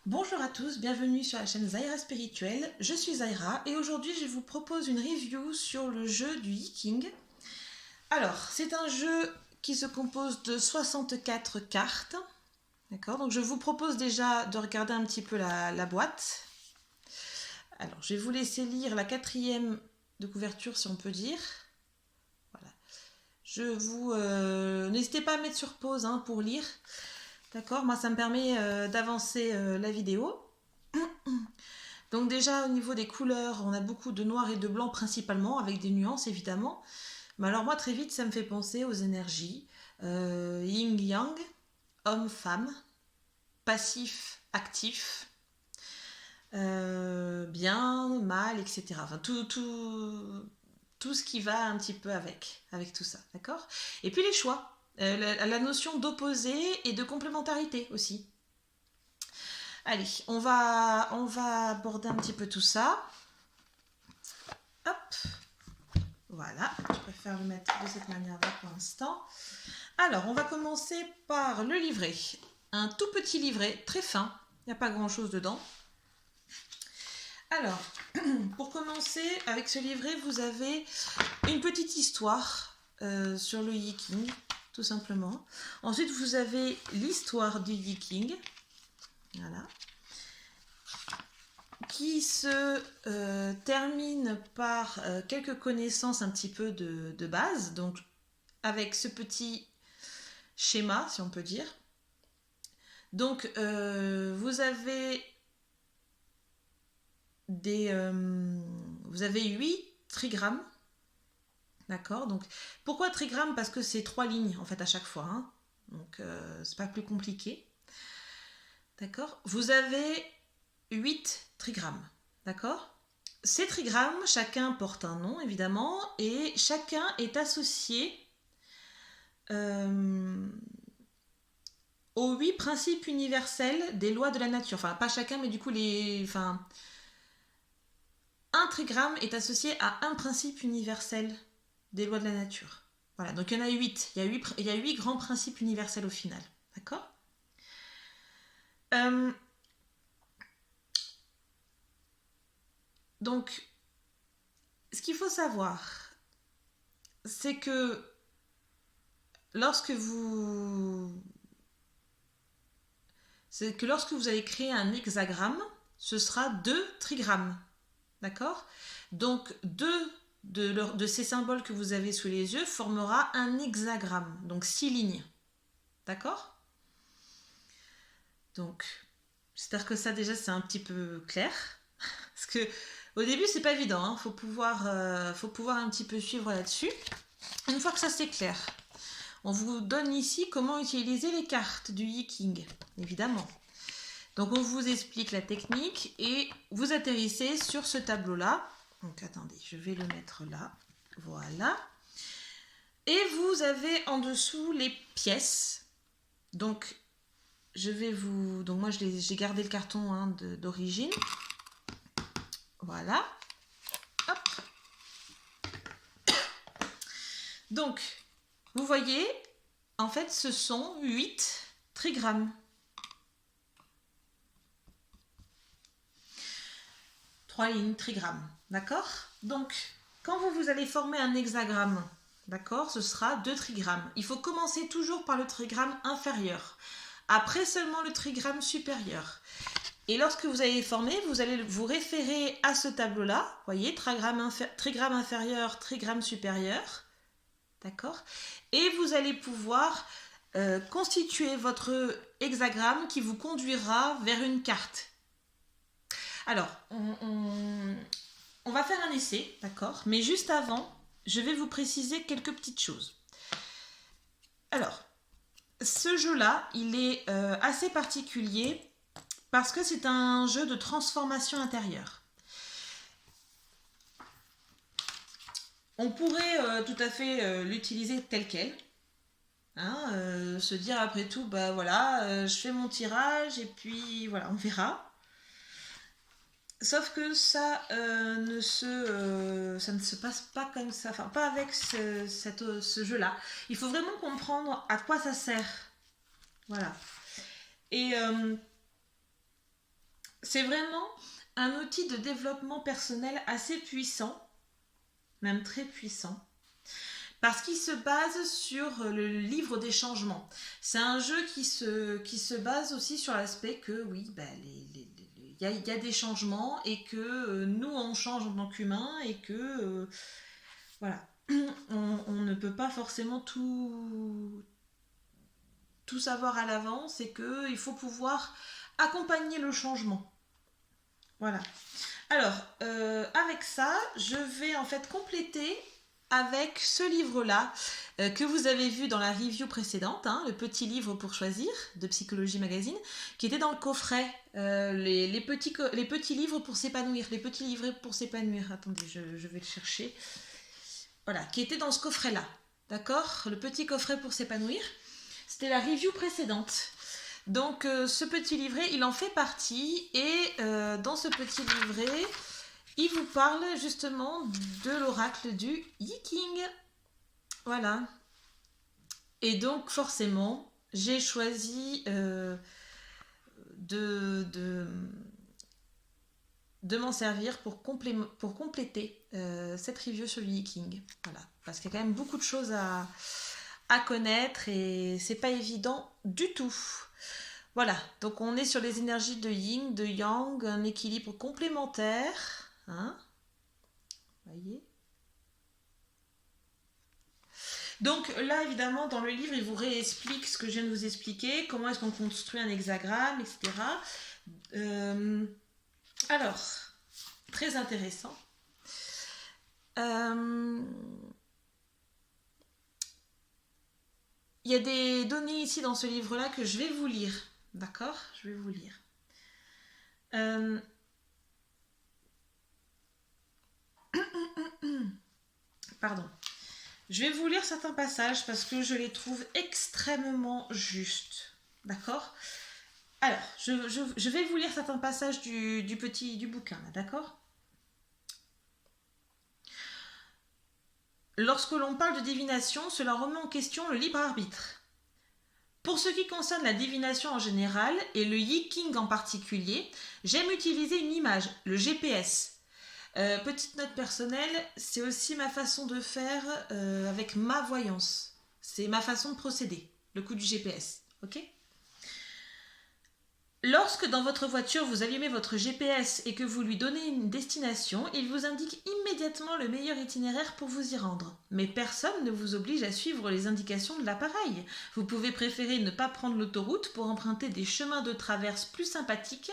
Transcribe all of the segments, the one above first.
Bonjour à tous, bienvenue sur la chaîne Zaira Spirituelle. Je suis Zaira et aujourd'hui je vous propose une review sur le jeu du Yi-King. Alors, c'est un jeu qui se compose de 64 cartes. D'accord, donc je vous propose déjà de regarder un petit peu la boîte. Alors, je vais vous laisser lire la 4e de couverture si on peut dire. Voilà. N'hésitez pas à mettre sur pause pour lire. D'accord, moi ça me permet d'avancer la vidéo. Donc déjà au niveau des couleurs, on a beaucoup de noir et de blanc principalement, avec des nuances évidemment. Mais alors moi très vite ça me fait penser aux énergies. Yin-yang, homme-femme, passif, actif, bien, mal, etc. Enfin tout ce qui va un petit peu avec tout ça, d'accord. Et puis les choix, la notion d'opposé et de complémentarité aussi. Allez, on va aborder un petit peu tout ça. Hop, voilà, je préfère le mettre de cette manière-là pour l'instant. Alors, on va commencer par le livret. Un tout petit livret, très fin, il n'y a pas grand-chose dedans. Alors, pour commencer avec ce livret, vous avez une petite histoire sur le Yi-King, tout simplement. Ensuite, vous avez l'histoire du Yi-King, voilà, qui se termine par quelques connaissances un petit peu de base, donc avec ce petit schéma, si on peut dire. Donc, vous avez vous avez 8 trigrammes, d'accord. Donc, pourquoi trigrammes? Parce que c'est 3 lignes en fait à chaque fois, donc c'est pas plus compliqué, d'accord. Vous avez 8 trigrammes, d'accord. Ces trigrammes, chacun porte un nom évidemment, et chacun est associé aux 8 principes universels des lois de la nature. Enfin, pas chacun, mais du coup, un trigramme est associé à un principe universel des lois de la nature. Voilà, donc il y en a 8. Il y a 8 grands principes universels au final. D'accord. Donc, ce qu'il faut savoir, c'est que lorsque vous allez créer un hexagramme, ce sera 2 trigrammes. D'accord. Donc, 2 de ces symboles que vous avez sous les yeux formera un hexagramme, donc 6 lignes. D'accord. Donc, j'espère que ça déjà c'est un petit peu clair. Parce que au début c'est pas évident, faut pouvoir un petit peu suivre là-dessus. Une fois que ça c'est clair, on vous donne ici comment utiliser les cartes du Yi-King, évidemment. Donc on vous explique la technique et vous atterrissez sur ce tableau-là. Donc attendez, je vais le mettre là. Voilà. Et vous avez en dessous les pièces. Donc moi j'ai gardé le carton d'origine. Voilà. Hop. Donc, vous voyez, en fait, ce sont 8 trigrammes. 3 lignes trigrammes, d'accord. Donc, quand vous allez former un hexagramme, d'accord, ce sera 2 trigrammes. Il faut commencer toujours par le trigramme inférieur. Après seulement le trigramme supérieur. Et lorsque vous allez former, vous allez vous référer à ce tableau-là. Vous voyez, trigramme inférieur, trigramme supérieur. D'accord. Et vous allez pouvoir constituer votre hexagramme qui vous conduira vers une carte. Alors, on va faire un essai, d'accord. Mais juste avant, je vais vous préciser quelques petites choses. Alors, ce jeu-là, il est assez particulier parce que c'est un jeu de transformation intérieure. On pourrait tout à fait l'utiliser tel quel. Se dire après tout, bah voilà, je fais mon tirage et puis voilà, on verra. Sauf que ça ne se passe pas comme ça, enfin pas avec ce jeu-là. Il faut vraiment comprendre à quoi ça sert. Voilà. Et c'est vraiment un outil de développement personnel assez puissant, même très puissant, parce qu'il se base sur le livre des changements. C'est un jeu qui se base aussi sur l'aspect que, oui, bah, il y a des changements et que nous, on change en tant qu'humains et que, voilà, on ne peut pas forcément tout savoir à l'avance et qu'il faut pouvoir accompagner le changement. Voilà. Alors, avec ça, je vais en fait compléter avec ce livre-là que vous avez vu dans la review précédente, hein, le petit livre pour choisir de Psychologie Magazine, qui était dans le coffret, les petits livres pour s'épanouir, les petits livrets pour s'épanouir. Attendez, je vais le chercher. Voilà, qui était dans ce coffret-là, d'accord? Le petit coffret pour s'épanouir. C'était la review précédente. Donc ce petit livret, il en fait partie et dans ce petit livret, il vous parle justement de l'oracle du Yi-King. Voilà. Et donc forcément, j'ai choisi de m'en servir pour compléter cette review sur le Yi-King. Voilà. Parce qu'il y a quand même beaucoup de choses à connaître et c'est pas évident du tout. Voilà, donc on est sur les énergies de yin, de yang, un équilibre complémentaire. Hein, voyez. Donc là, évidemment, dans le livre, il vous réexplique ce que je viens de vous expliquer, comment est-ce qu'on construit un hexagramme, etc. Alors, très intéressant. Il y a des données ici dans ce livre-là que je vais vous lire. D'accord? Je vais vous lire. Pardon. Je vais vous lire certains passages parce que je les trouve extrêmement justes. D'accord? Alors, je vais vous lire certains passages du bouquin, là, d'accord? Lorsque l'on parle de divination, cela remet en question le libre arbitre. Pour ce qui concerne la divination en général et le Yi-King en particulier, j'aime utiliser une image, le GPS. Petite note personnelle, c'est aussi ma façon de faire avec ma voyance. C'est ma façon de procéder, le coup du GPS. Ok ? Lorsque dans votre voiture vous allumez votre GPS et que vous lui donnez une destination, il vous indique immédiatement le meilleur itinéraire pour vous y rendre. Mais personne ne vous oblige à suivre les indications de l'appareil. Vous pouvez préférer ne pas prendre l'autoroute pour emprunter des chemins de traverse plus sympathiques.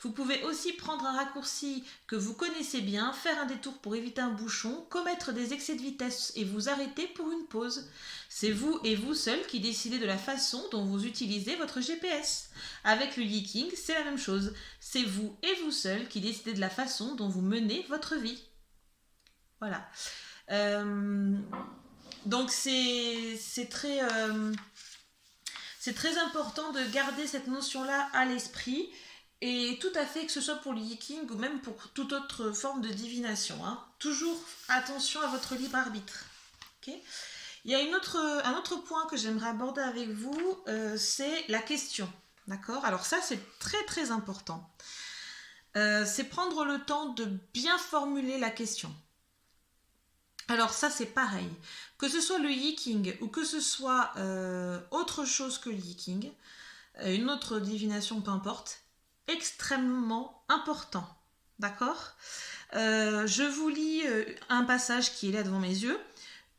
Vous pouvez aussi prendre un raccourci que vous connaissez bien, faire un détour pour éviter un bouchon, commettre des excès de vitesse et vous arrêter pour une pause. C'est vous et vous seul qui décidez de la façon dont vous utilisez votre GPS. Avec le Yi-King, c'est la même chose. C'est vous et vous seul qui décidez de la façon dont vous menez votre vie. Voilà. Donc c'est très important de garder cette notion-là à l'esprit. Et tout à fait, que ce soit pour le Yi-King ou même pour toute autre forme de divination. Hein. Toujours attention à votre libre arbitre. Okay. Il y a un autre point que j'aimerais aborder avec vous, c'est la question. D'accord ? Alors ça, c'est très très important. C'est prendre le temps de bien formuler la question. Alors ça, c'est pareil. Que ce soit le Yi-King ou que ce soit autre chose que le Yi-King, une autre divination, peu importe, extrêmement important. D'accord ? Je vous lis un passage qui est là devant mes yeux.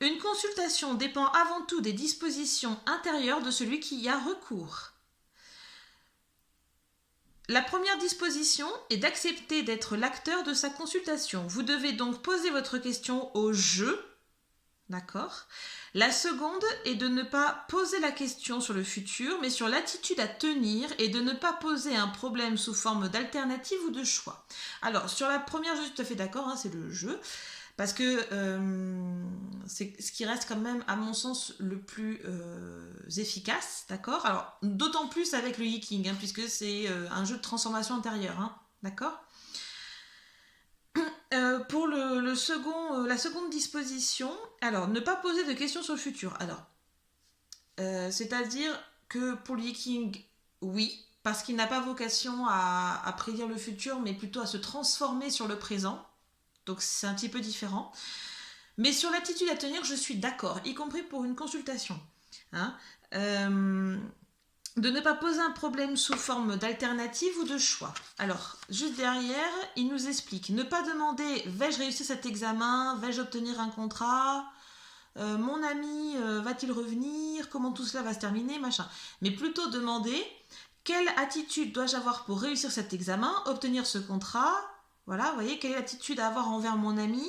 Une consultation dépend avant tout des dispositions intérieures de celui qui y a recours. La première disposition est d'accepter d'être l'acteur de sa consultation. Vous devez donc poser votre question au jeu. D'accord ? La seconde est de ne pas poser la question sur le futur, mais sur l'attitude à tenir et de ne pas poser un problème sous forme d'alternative ou de choix. Alors, sur la première, je suis tout à fait d'accord, hein, c'est le jeu, parce que c'est ce qui reste quand même, à mon sens, le plus efficace, d'accord ? Alors, d'autant plus avec le Yi-King, hein, puisque c'est un jeu de transformation intérieure, hein, d'accord ? Pour la seconde disposition, alors ne pas poser de questions sur le futur. Alors, c'est-à-dire que pour le Yi-King, oui, parce qu'il n'a pas vocation à prédire le futur, mais plutôt à se transformer sur le présent. Donc c'est un petit peu différent. Mais sur l'attitude à tenir, je suis d'accord, y compris pour une consultation. Hein. De ne pas poser un problème sous forme d'alternative ou de choix. Alors, juste derrière, il nous explique ne pas demander vais-je réussir cet examen, vais-je obtenir un contrat, mon ami va-t-il revenir, comment tout cela va se terminer, machin. Mais plutôt demander quelle attitude dois-je avoir pour réussir cet examen, obtenir ce contrat, voilà, vous voyez, quelle est l'attitude à avoir envers mon ami.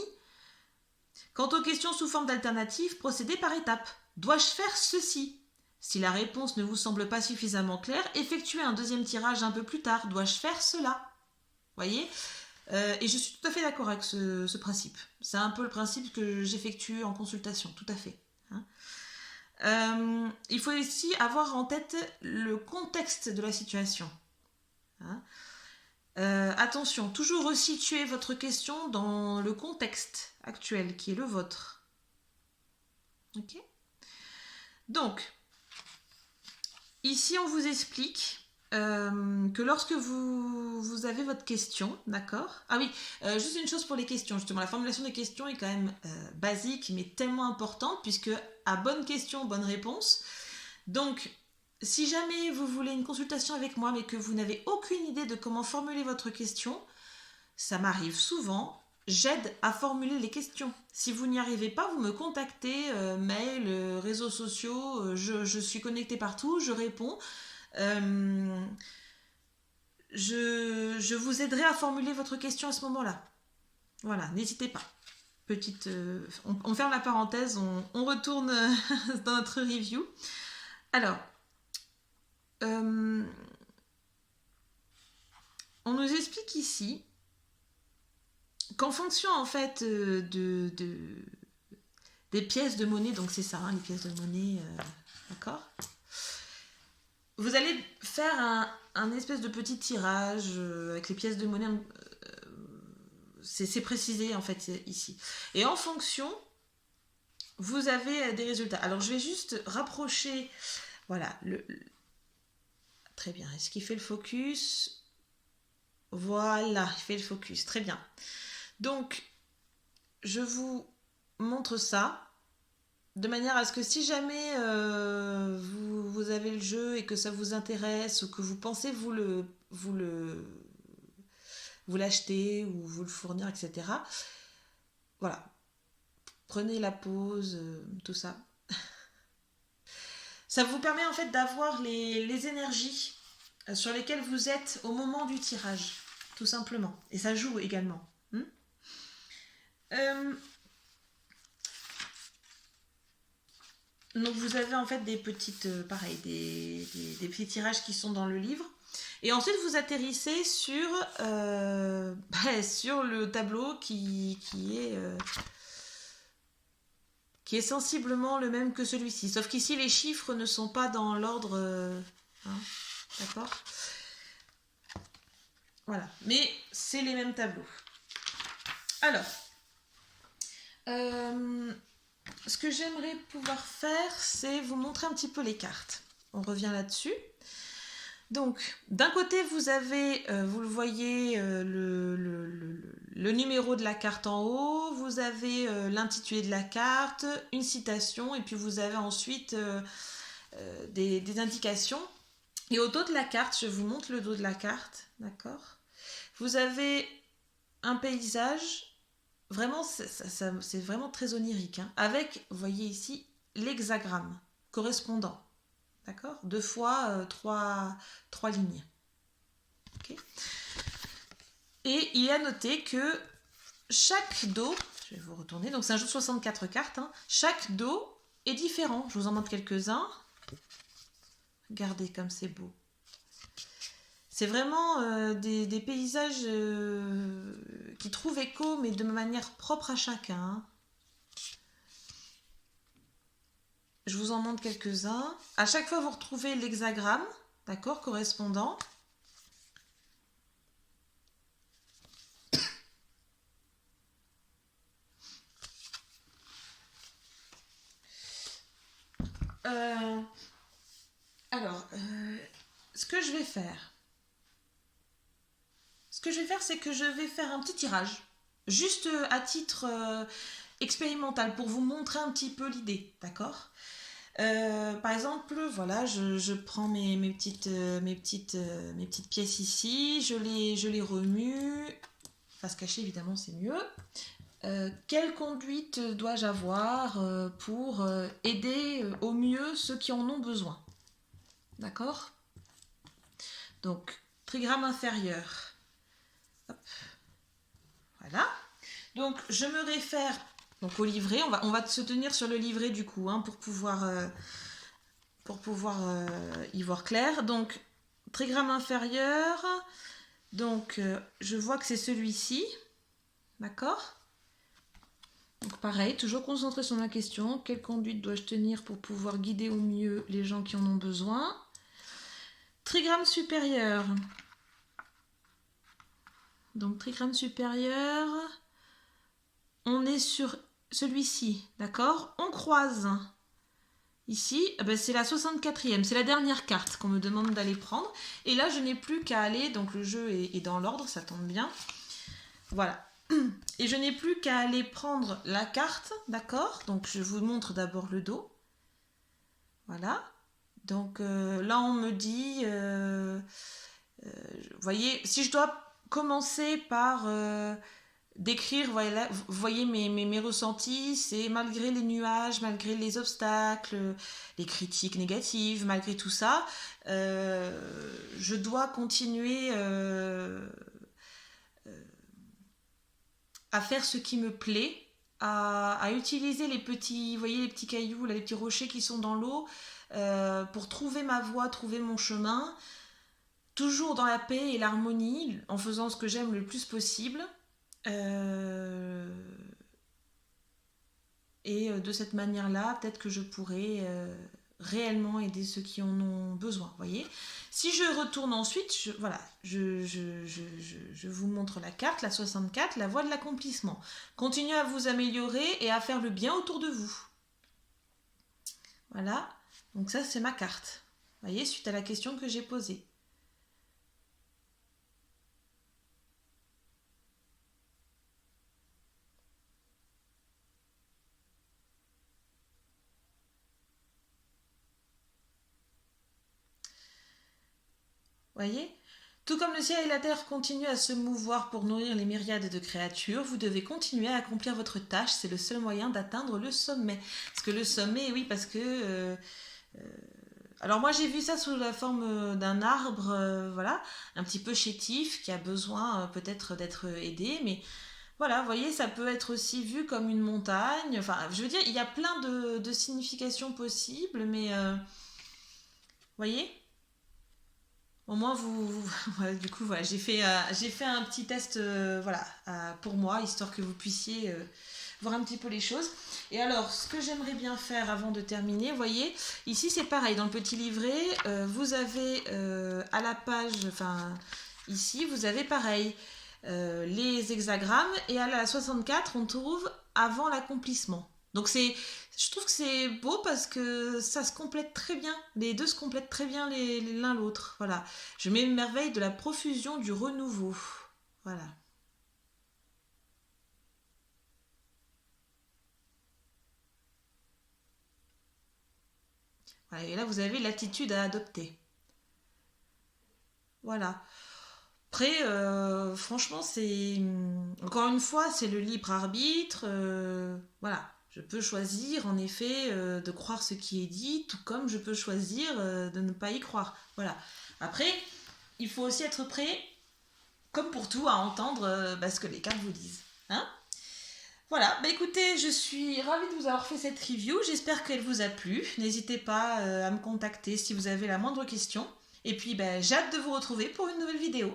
Quant aux questions sous forme d'alternative, procédez par étapes. Dois-je faire ceci? Si la réponse ne vous semble pas suffisamment claire, effectuez un deuxième tirage un peu plus tard. Dois-je faire cela? Voyez. Et je suis tout à fait d'accord avec ce principe. C'est un peu le principe que j'effectue en consultation, tout à fait. Il faut aussi avoir en tête le contexte de la situation. Attention, toujours resituer votre question dans le contexte actuel qui est le vôtre. Ok. Donc, ici on vous explique que lorsque vous avez votre question, d'accord? Ah oui, juste une chose pour les questions, justement, la formulation des questions est quand même basique, mais tellement importante, puisque à bonne question, bonne réponse. Donc, si jamais vous voulez une consultation avec moi, mais que vous n'avez aucune idée de comment formuler votre question, ça m'arrive souvent, j'aide à formuler les questions. Si vous n'y arrivez pas, vous me contactez, mail, réseaux sociaux, je suis connectée partout, je réponds. Je vous aiderai à formuler votre question à ce moment-là. Voilà, n'hésitez pas. Petite, on ferme la parenthèse, on retourne dans notre review. Alors, on nous explique ici qu'en fonction en fait des pièces de monnaie, donc c'est ça, hein, les pièces de monnaie, d'accord? Vous allez faire un espèce de petit tirage avec les pièces de monnaie, c'est précisé en fait ici. Et en fonction, vous avez des résultats. Alors je vais juste rapprocher, voilà, très bien. Est-ce qu'il fait le focus? Voilà, il fait le focus, très bien. Donc, je vous montre ça de manière à ce que si jamais vous avez le jeu et que ça vous intéresse ou que vous pensez vous l'acheter ou vous le fournir, etc. Voilà, prenez la pause, tout ça. Ça vous permet en fait d'avoir les énergies sur lesquelles vous êtes au moment du tirage, tout simplement. Et ça joue également. Donc vous avez en fait des petites, pareil, des petits tirages qui sont dans le livre. Et ensuite vous atterrissez sur le tableau qui est sensiblement le même que celui-ci. Sauf qu'ici les chiffres ne sont pas dans l'ordre. D'accord? Voilà. Mais c'est les mêmes tableaux. Alors. Ce que j'aimerais pouvoir faire, c'est vous montrer un petit peu les cartes. On revient là-dessus. Donc, d'un côté, vous avez, vous le voyez, le numéro de la carte en haut, vous avez l'intitulé de la carte, une citation, et puis vous avez ensuite des indications. Et au dos de la carte, je vous montre le dos de la carte, d'accord? Vous avez un paysage. Vraiment, c'est vraiment très onirique. Hein. Avec, vous voyez ici, l'hexagramme correspondant. D'accord? 2 fois 3 lignes. Okay. Et il est à noter que chaque dos, je vais vous retourner, donc c'est un jeu de 64 cartes, hein, chaque dos est différent. Je vous en montre quelques-uns. Regardez comme c'est beau. C'est vraiment des paysages qui trouvent écho, mais de manière propre à chacun. Hein. Je vous en montre quelques-uns. À chaque fois, vous retrouvez l'hexagramme, d'accord, correspondant. Alors, ce que je vais faire, c'est que je vais faire un petit tirage, juste à titre expérimental, pour vous montrer un petit peu l'idée, d'accord? Par exemple, voilà, je prends mes petites pièces ici, je les remue, face cachée évidemment c'est mieux. Quelle conduite dois-je avoir pour aider au mieux ceux qui en ont besoin? D'accord? Donc, trigramme inférieur. Hop. Voilà. Donc, je me réfère donc, au livret. On va se tenir sur le livret du coup hein, pour pouvoir y voir clair. Donc, trigramme inférieur. Donc, je vois que c'est celui-ci. D'accord? Donc pareil, toujours concentré sur ma question. Quelle conduite dois-je tenir pour pouvoir guider au mieux les gens qui en ont besoin? Trigramme supérieur. Donc trigramme supérieur. On est sur celui-ci, d'accord? On croise. Ici, c'est la 64e, c'est la dernière carte qu'on me demande d'aller prendre. Et là, je n'ai plus qu'à aller, donc le jeu est dans l'ordre, ça tombe bien. Voilà. Et je n'ai plus qu'à aller prendre la carte, d'accord? Donc je vous montre d'abord le dos. Voilà. Donc là on me dit, vous voyez, si je dois commencer par décrire, voilà, vous voyez mes ressentis, c'est malgré les nuages, malgré les obstacles, les critiques négatives, malgré tout ça, je dois continuer à faire ce qui me plaît, à utiliser les petits, vous voyez, les petits cailloux, là, les petits rochers qui sont dans l'eau, pour trouver ma voie, trouver mon chemin, toujours dans la paix et l'harmonie, en faisant ce que j'aime le plus possible. Et de cette manière-là, peut-être que je pourrais réellement aider ceux qui en ont besoin, vous voyez. Si je retourne ensuite, voilà, je vous montre la carte, la 64, la voie de l'accomplissement. Continuez à vous améliorer et à faire le bien autour de vous. Voilà, donc ça c'est ma carte. Vous voyez, suite à la question que j'ai posée. Voyez? Tout comme le ciel et la terre continuent à se mouvoir pour nourrir les myriades de créatures, vous devez continuer à accomplir votre tâche, c'est le seul moyen d'atteindre le sommet. Parce que le sommet, oui, parce que... alors moi j'ai vu ça sous la forme d'un arbre, voilà, un petit peu chétif, qui a besoin peut-être d'être aidé, mais voilà, vous voyez, ça peut être aussi vu comme une montagne, enfin, je veux dire, il y a plein de significations possibles, mais... voyez? Au moins, ouais, du coup, voilà, j'ai fait un petit test voilà, pour moi, histoire que vous puissiez voir un petit peu les choses. Et alors, ce que j'aimerais bien faire avant de terminer, vous voyez, ici c'est pareil, dans le petit livret, vous avez à la page, enfin, ici, vous avez pareil, les hexagrammes, et à la 64, on trouve avant l'accomplissement. Donc je trouve que c'est beau parce que ça se complète très bien. Les deux se complètent très bien l'un l'autre. Voilà. Je m'émerveille de la profusion du renouveau. Voilà. Voilà. Et là, vous avez l'attitude à adopter. Voilà. Après, franchement, c'est... Encore une fois, c'est le libre arbitre. Voilà. Je peux choisir, en effet, de croire ce qui est dit, tout comme je peux choisir de ne pas y croire. Voilà. Après, il faut aussi être prêt, comme pour tout, à entendre ce que les cartes vous disent. Hein? Voilà, bah écoutez, je suis ravie de vous avoir fait cette review, j'espère qu'elle vous a plu. N'hésitez pas à me contacter si vous avez la moindre question. Et puis, j'ai hâte de vous retrouver pour une nouvelle vidéo.